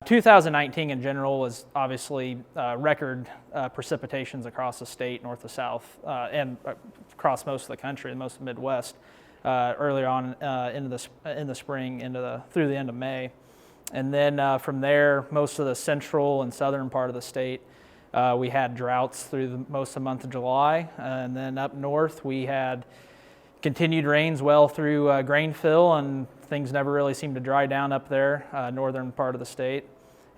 2019 in general was obviously record precipitations across the state, north to south, and across most of the country, most of the Midwest, earlier on in the spring, through the end of May. And then from there, most of the central and southern part of the state, we had droughts through most of the month of July. And then up north, we had continued rains well through grain fill, and things never really seemed to dry down up there, northern part of the state.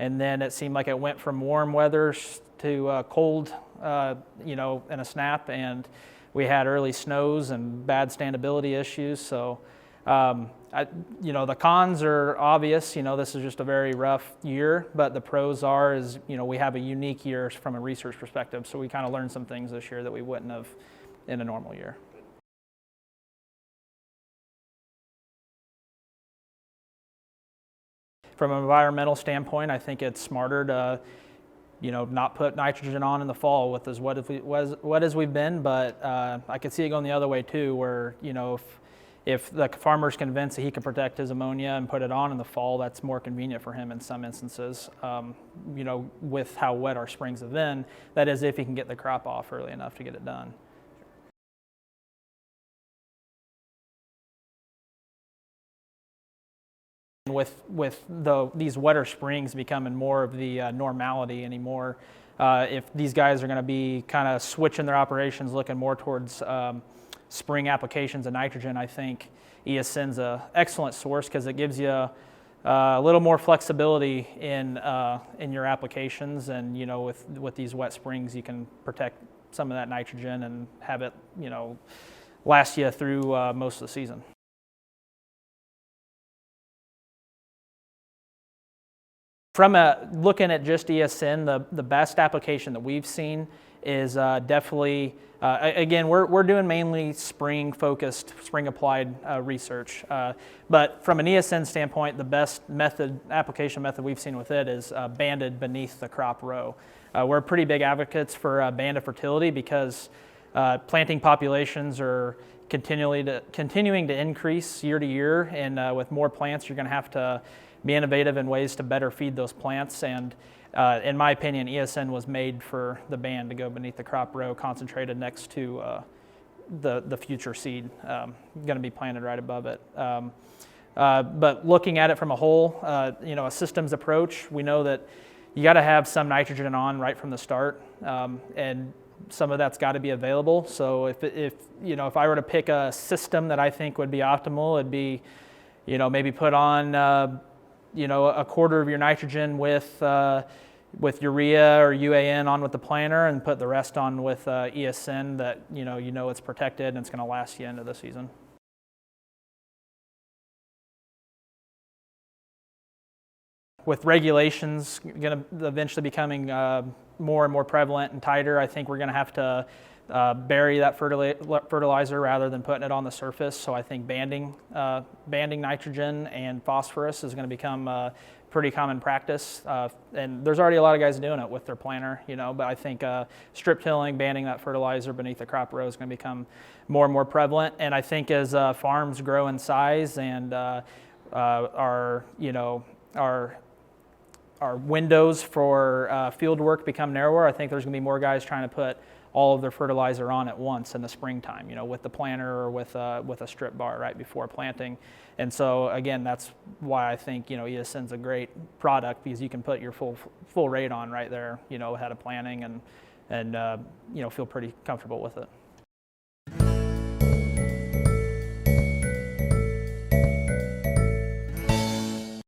And then it seemed like it went from warm weather to cold, in a snap, and we had early snows and bad standability issues. So, the cons are obvious. This is just a very rough year, but the pros is we have a unique year from a research perspective. So we kind of learned some things this year that we wouldn't have in a normal year. From an environmental standpoint, I think it's smarter to, not put nitrogen on in the fall with as wet as we've been. But I could see it going the other way too, where if the farmer's convinced that he can protect his ammonia and put it on in the fall, that's more convenient for him in some instances. With how wet our springs have been, that is if he can get the crop off early enough to get it done. With these wetter springs becoming more of the normality anymore, if these guys are going to be kind of switching their operations, looking more towards spring applications of nitrogen, I think ESN's an excellent source because it gives you a little more flexibility in your applications, and with these wet springs, you can protect some of that nitrogen and have it last you through most of the season. From looking at just ESN, the best application that we've seen is definitely, again, we're doing mainly spring-focused, spring-applied research. But from an ESN standpoint, the best application method we've seen with it is banded beneath the crop row. We're pretty big advocates for banded fertility because planting populations are continuing to increase year to year, and with more plants, you're going to have to be innovative in ways to better feed those plants. And in my opinion, ESN was made for the band to go beneath the crop row, concentrated next to the future seed going to be planted right above it. But looking at it from a whole, a systems approach, we know that you got to have some nitrogen on right from the start, and some of that's got to be available. So if I were to pick a system that I think would be optimal, it'd be maybe put on a quarter of your nitrogen with urea or UAN on with the planter, and put the rest on with ESN that it's protected and it's going to last you into the season. With regulations going to eventually becoming more and more prevalent and tighter, I think we're going to have to bury that fertilizer rather than putting it on the surface. So I think banding nitrogen and phosphorus is going to become pretty common practice. And there's already a lot of guys doing it with their planter, but I think strip tilling, banding that fertilizer beneath the crop row is going to become more and more prevalent. And I think as farms grow in size and our windows for field work become narrower, I think there's going to be more guys trying to put all of their fertilizer on at once in the springtime, with the planter or with a strip bar right before planting. And so again, that's why I think ESN's a great product, because you can put your full rate on right there, ahead of planting, and feel pretty comfortable with it.